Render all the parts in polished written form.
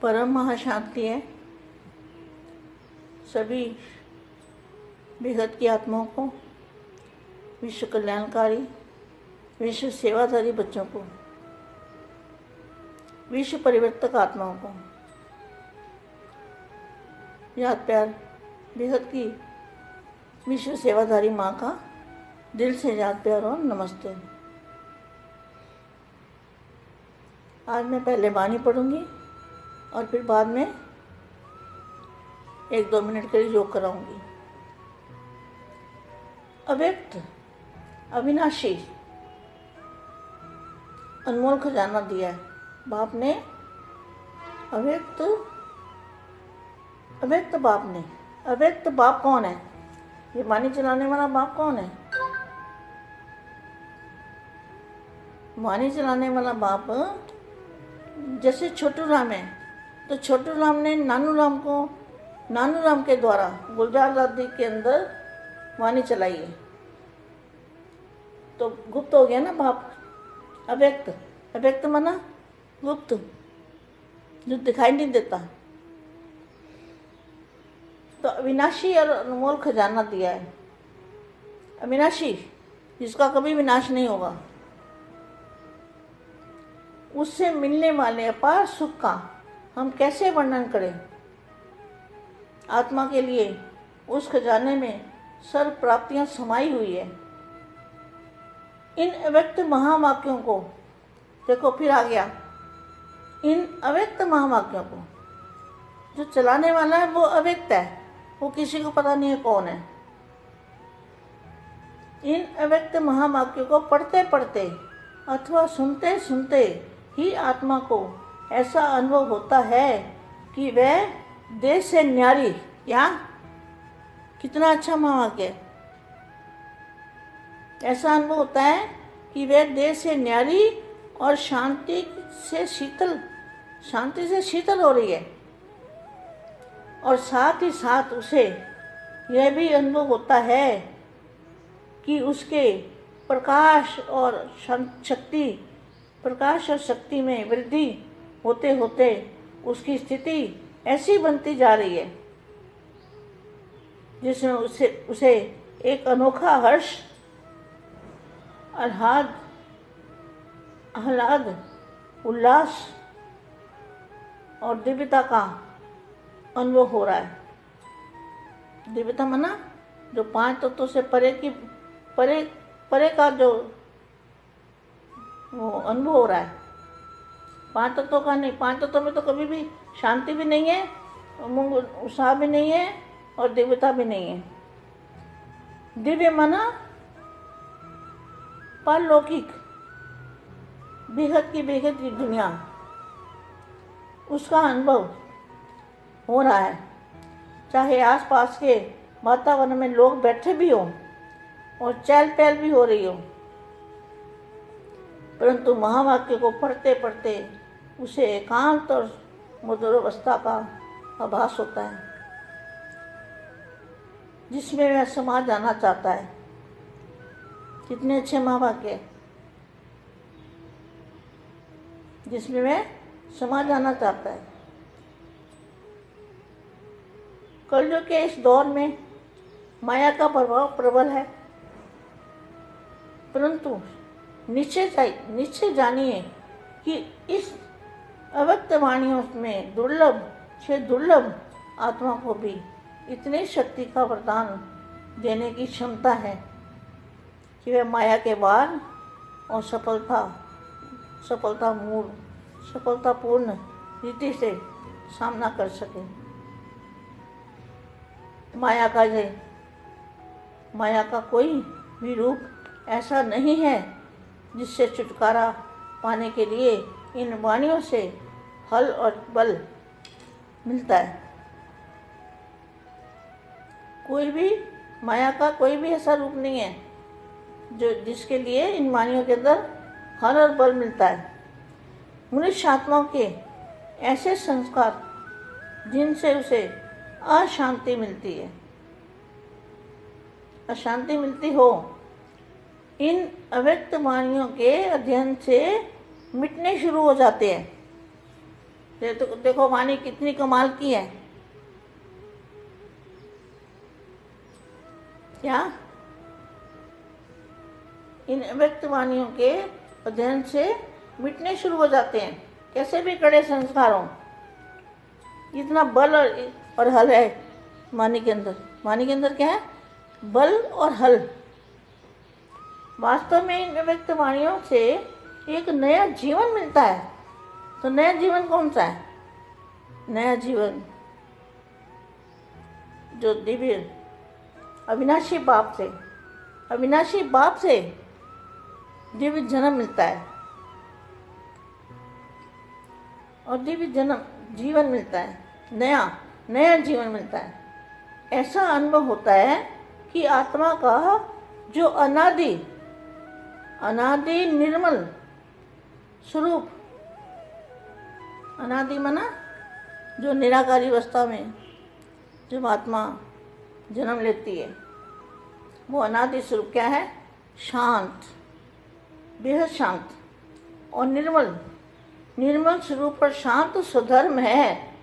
परम महाशांति है सभी बेहद की आत्माओं को, विश्व कल्याणकारी, विश्व सेवाधारी बच्चों को, विश्व परिवर्तक आत्माओं को याद प्यार बेहद की विश्व सेवाधारी माँ का दिल से याद प्यार और नमस्ते। आज मैं पहले वाणी पढ़ूंगी और फिर बाद में 1-2 मिनट के लिए योग कराऊंगी। अव्यक्त अविनाशी अनमोल खजाना दिया है बाप ने, अव्यक्त बाप ने। अव्यक्त बाप कौन है? ये वाणी चलाने वाला बाप कौन है? वाणी चलाने वाला बाप जैसे छोटू राम है, तो छोटू राम ने नानू राम के द्वारा गुलजार दादी के अंदर वाणी चलाई है, तो गुप्त हो गया ना बाप। अव्यक्त माना गुप्त, जो दिखाई नहीं देता। तो अविनाशी और अनमोल खजाना दिया है। अविनाशी जिसका कभी विनाश नहीं होगा, उससे मिलने वाले अपार सुख का हम कैसे वर्णन करें। आत्मा के लिए उस खजाने में सर्व प्राप्तियां समाई हुई है। इन अव्यक्त महावाक्यों को देखो, फिर आ गया, इन अव्यक्त महावाक्यों को जो चलाने वाला है वो अव्यक्त है, वो किसी को पता नहीं है कौन है। इन अव्यक्त महावाक्यों को पढ़ते पढ़ते अथवा सुनते सुनते ही आत्मा को ऐसा अनुभव होता है कि वह देह से न्यारी, क्या कितना अच्छा महावाक्य है। ऐसा अनुभव होता है कि वह देह से न्यारी और शांति से शीतल हो रही है। और साथ ही साथ उसे यह भी अनुभव होता है कि उसके प्रकाश और शक्ति में वृद्धि होते होते उसकी स्थिति ऐसी बनती जा रही है जिसमें उसे एक अनोखा हर्ष, आह्लाद, उल्लास और दिव्यता का अनुभव हो रहा है। दिव्यता माना जो 5 तत्वों से परे का जो वो अनुभव हो रहा है। 5 तत्वों का नहीं। 5 तत्वों में तो कभी भी शांति भी नहीं है, उत्साह भी नहीं है और दिव्यता भी नहीं है। दिव्य माना परलौकिक, बेहद की दुनिया, उसका अनुभव हो रहा है। चाहे आसपास के वातावरण में लोग बैठे भी हों और चहल पहल भी हो रही हो, परंतु महावाक्य को पढ़ते पढ़ते उसे एकांत और मधुर अवस्था का आभास होता है जिसमें वह समा जाना चाहता है। कितने अच्छे महावाक्य, जिसमें वह समा जाना चाहता है। कलयुग के इस दौर में माया का प्रभाव प्रबल है, परंतु निश्चय जानिए कि इस अव्यक्त वाणियों में दुर्लभ आत्मा को भी इतनी शक्ति का वरदान देने की क्षमता है कि वह माया के वार और सफलतापूर्ण रीति से सामना कर सके। माया का कोई भी रूप ऐसा नहीं है जिससे छुटकारा पाने के लिए इन वाणियों से हल और बल मिलता है। माया का कोई भी ऐसा रूप नहीं है जिसके लिए इन वाणियों के अंदर हल और बल मिलता है। मनुष्य आत्माओं के ऐसे संस्कार जिनसे उसे अशांति मिलती हो, इन अव्यक्त वाणियों के अध्ययन से मिटने शुरू हो जाते हैं। देखो वाणी कितनी कमाल की है। क्या इन अव्यक्त वाणियों के अध्ययन से मिटने शुरू हो जाते हैं, कैसे भी कड़े संस्कार हों। इतना बल और हल है वाणी के अंदर। वाणी के अंदर क्या है? बल और हल। वास्तव में इन अव्यक्त वाणियों से एक नया जीवन मिलता है। तो नया जीवन कौन सा है? नया जीवन जो दिव्य अविनाशी बाप से दिव्य जन्म मिलता है और दिव्य जन्म जीवन मिलता है, नया जीवन मिलता है। ऐसा अनुभव होता है कि आत्मा का जो अनादि निर्मल स्वरूप, अनादि माना जो निराकारी अवस्था में जब आत्मा जन्म लेती है, वो अनादि स्वरूप क्या है? शांत, बेहद शांत और निर्मल स्वरूप पर शांत स्वधर्म है।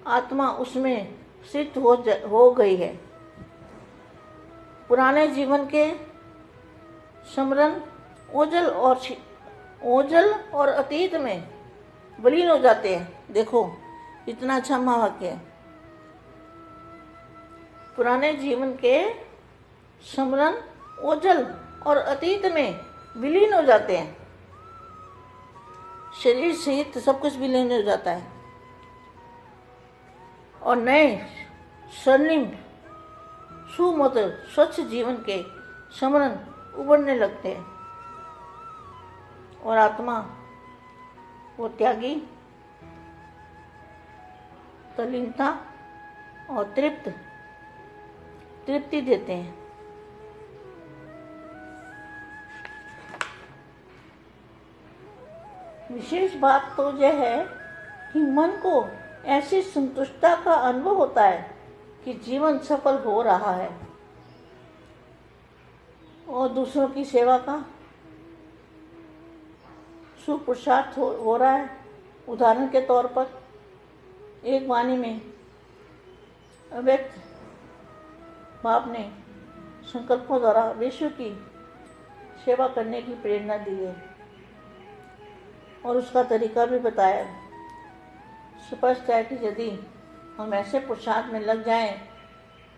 आत्मा उसमें स्थित हो गई है। पुराने जीवन के स्मरण ओझल और अतीत में विलीन हो जाते हैं। देखो इतना अच्छा महावाक्य है। पुराने जीवन के स्मरण ओझल और अतीत में विलीन हो जाते हैं। शरीर सहित सब कुछ विलीन हो जाता है और नए स्वर्णिम सुमत स्वच्छ जीवन के स्मरण उभरने लगते हैं और आत्मा वो त्यागी, तल्लीनता और तृप्ति देते हैं। विशेष बात तो यह है कि मन को ऐसी संतुष्टता का अनुभव होता है कि जीवन सफल हो रहा है और दूसरों की सेवा का सुपुरुषार्थ हो रहा है। उदाहरण के तौर पर एक वाणी में अव्यक्त बाप ने संकल्पों द्वारा विश्व की सेवा करने की प्रेरणा दी है और उसका तरीका भी बताया। स्पष्ट है कि यदि हम ऐसे पुरुषार्थ में लग जाएं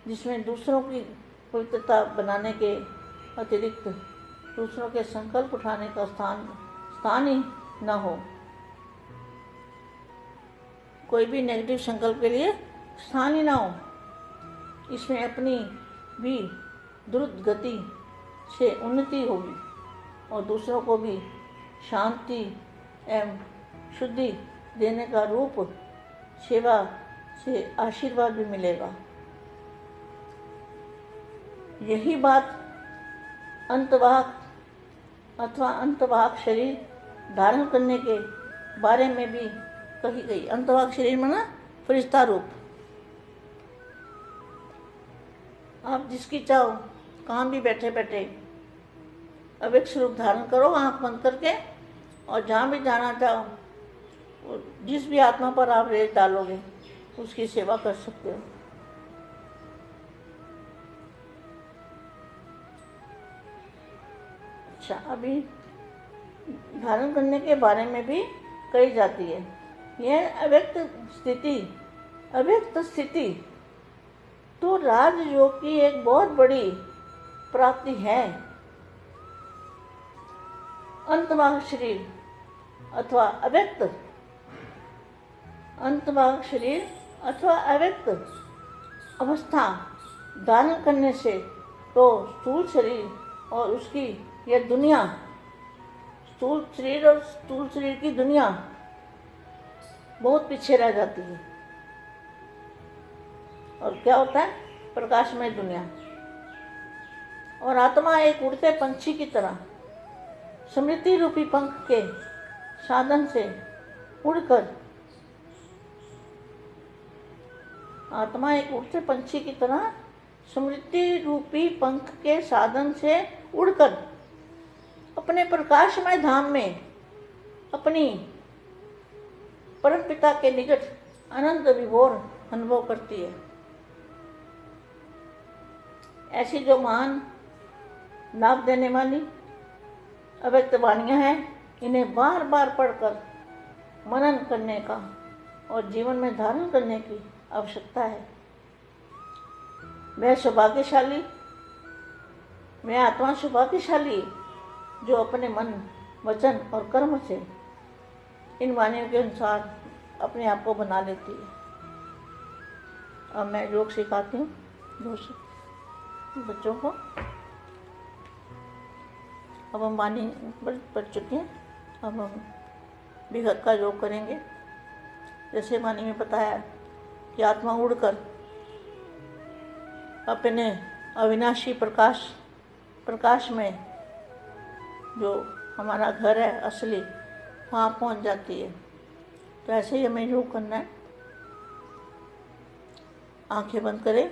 जिसमें दूसरों की पवित्रता बनाने के अतिरिक्त दूसरों के संकल्प उठाने का स्थान ही न हो, कोई भी नेगेटिव संकल्प के लिए स्थान ही ना हो, इसमें अपनी भी द्रुत गति से उन्नति होगी और दूसरों को भी शांति एवं शुद्धि देने का रूप सेवा से आशीर्वाद भी मिलेगा। यही बात अंतवाहक अथवा अंतवाहक शरीर धारण करने के बारे में भी कही गई। अंतवाहक शरीर माना फरिश्ता रूप। आप जिसकी चाहो कहाँ भी बैठे बैठे अव्यक्त स्वरूप धारण करो, आँख बंद करके, और जहाँ भी जाना चाहो जिस भी आत्मा पर आप रेत डालोगे उसकी सेवा कर सकते हो। अच्छा, अभी धारण करने के बारे में भी कही जाती है। यह अव्यक्त स्थिति तो राजयोग की एक बहुत बड़ी प्राप्ति है। अंतवाहक शरीर अथवा अव्यक्त अवस्था धारण करने से तो स्थूल शरीर और उसकी यह दुनिया, स्थूल शरीर की दुनिया बहुत पीछे रह जाती है और क्या होता है? प्रकाशमय दुनिया। और आत्मा एक उड़ते पंछी की तरह स्मृति रूपी पंख के साधन से उड़कर, आत्मा एक उड़ते पंछी की तरह स्मृति रूपी पंख के साधन से उड़कर अपने प्रकाशमय धाम में अपनी परम पिता के निकट अनंत विभोर अनुभव करती है। ऐसी जो महान लाभ देने वाली अव्यक्त वाणियाँ हैं, इन्हें बार बार पढ़कर मनन करने का और जीवन में धारण करने की आवश्यकता है। मैं सौभाग्यशाली, मैं आत्मा सौभाग्यशाली जो अपने मन, वचन और कर्म से इन वाणियों के अनुसार अपने आप को बना लेती है। अब मैं योग सिखाती हूँ बच्चों को। अब हम वाणी पढ़ चुके हैं, अब हम विहत का योग करेंगे। जैसे वाणी में बताया कि आत्मा उड़कर अपने अविनाशी प्रकाश में जो हमारा घर है असली, वहाँ पहुँच जाती है। तो ऐसे ही हमें योग करना है। आंखें बंद करें,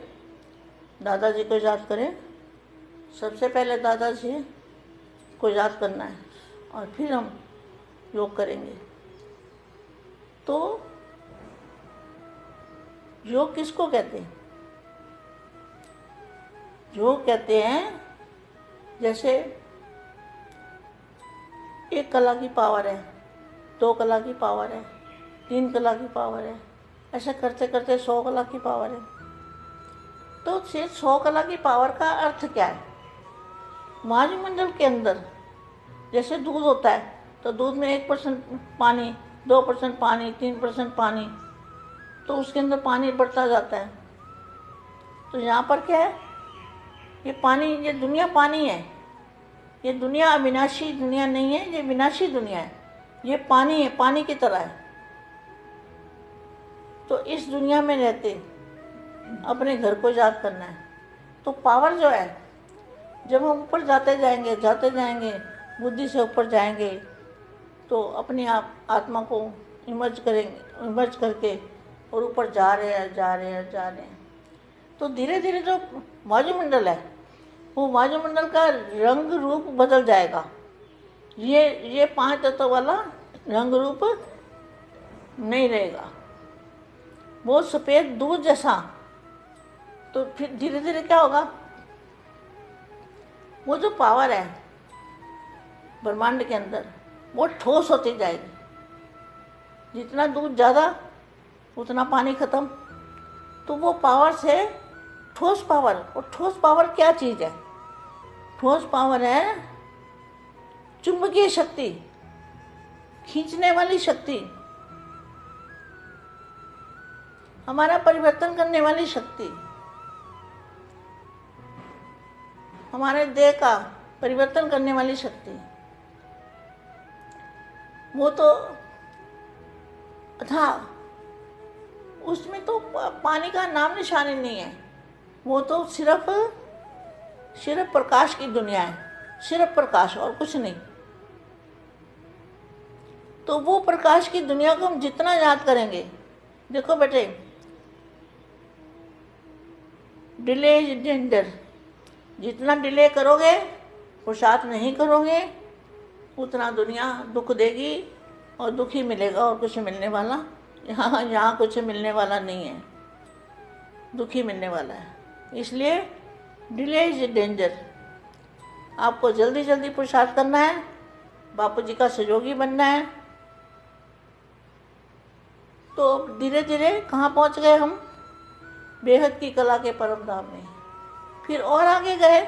दादाजी को याद करें। सबसे पहले दादाजी को याद करना है और फिर हम योग करेंगे। तो योग किसको कहते हैं? योग कहते हैं जैसे एक कला की पावर है, 2 कला की पावर है, 3 कला की पावर है, ऐसा करते करते 100 कला की पावर है। तो 100 कला की पावर का अर्थ क्या है? वायुमंडल के अंदर जैसे दूध होता है, तो दूध में 1% पानी, 2% पानी, 3% पानी, तो उसके अंदर पानी बढ़ता जाता है। तो यहाँ पर क्या है? ये पानी, ये दुनिया पानी है। ये दुनिया अविनाशी दुनिया नहीं है, ये विनाशी दुनिया है। ये पानी है, पानी की तरह है। तो इस दुनिया में रहते अपने घर को याद करना है। तो पावर जो है, जब हम ऊपर जाते जाएंगे, बुद्धि से ऊपर जाएंगे, तो अपने आप आत्मा को इमर्ज करके और ऊपर जा रहे हैं। तो धीरे धीरे जो वायुमंडल है, वो वायुमंडल का रंग रूप बदल जाएगा। ये 5 तत्व वाला रंग रूप नहीं रहेगा, वो सफ़ेद दूध जैसा। तो फिर धीरे धीरे क्या होगा? वो जो पावर है ब्रह्मांड के अंदर, वो ठोस होती जाएगी। जितना दूध ज़्यादा उतना पानी खत्म। तो वो पावर से ठोस पावर, और ठोस पावर क्या चीज़ है? ठोस पावर है चुंबकीय शक्ति, खींचने वाली शक्ति, हमारा परिवर्तन करने वाली शक्ति, हमारे देह का परिवर्तन करने वाली शक्ति। वो तो था, उसमें तो पानी का नाम निशान ही नहीं है। वो तो सिर्फ प्रकाश की दुनिया है, सिर्फ प्रकाश और कुछ नहीं। तो वो प्रकाश की दुनिया को हम जितना याद करेंगे, देखो बेटे, डिले इज डेंजर। जितना डिले करोगे, पुरुषार्थ नहीं करोगे, उतना दुनिया दुख देगी और दुख ही मिलेगा, और कुछ मिलने वाला यहाँ कुछ मिलने वाला नहीं है, दुख ही मिलने वाला है। इसलिए डिले इज डेंजर। आपको जल्दी जल्दी पुरुषार्थ करना है, बापू जी का सहयोगी बनना है। तो धीरे धीरे कहाँ पहुँच गए हम? बेहद की कला के परम धाम में। फिर और आगे गए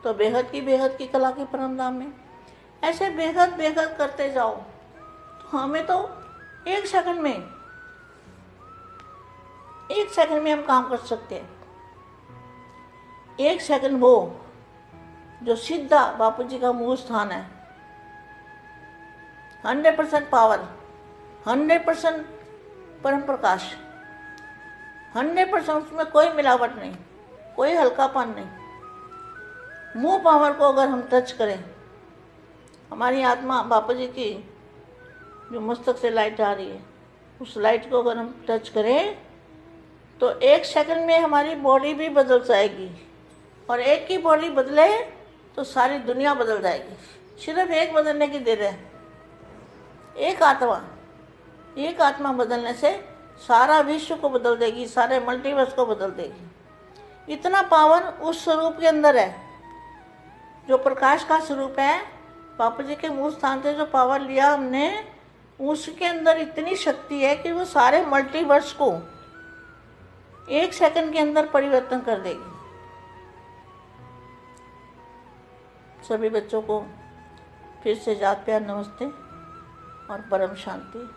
तो बेहद की कला के परम धाम में। ऐसे बेहद करते जाओ, तो हमें तो 1 सेकंड में हम काम कर सकते हैं। 1 सेकंड वो जो सीधा बापू जी का मूल स्थान है, 100% पावर, 100% परम प्रकाश, 100%, उसमें कोई मिलावट नहीं, कोई हल्कापन नहीं। वो पावर को अगर हम टच करें, हमारी आत्मा बापू जी की जो मस्तक से लाइट आ रही है, उस लाइट को अगर हम टच करें, तो 1 सेकंड में हमारी बॉडी भी बदल जाएगी। और एक की बॉडी बदले तो सारी दुनिया बदल जाएगी। सिर्फ एक बदलने की देर है, एक आत्मा। एक आत्मा बदलने से सारा विश्व को बदल देगी, सारे मल्टीवर्स को बदल देगी। इतना पावर उस स्वरूप के अंदर है जो प्रकाश का स्वरूप है। पापा जी के मूल स्थान से जो पावर लिया हमने, उसके अंदर इतनी शक्ति है कि वो सारे मल्टीवर्स को 1 सेकंड के अंदर परिवर्तन कर देगी। सभी बच्चों को फिर से याद प्यार नमस्ते और परम शांति।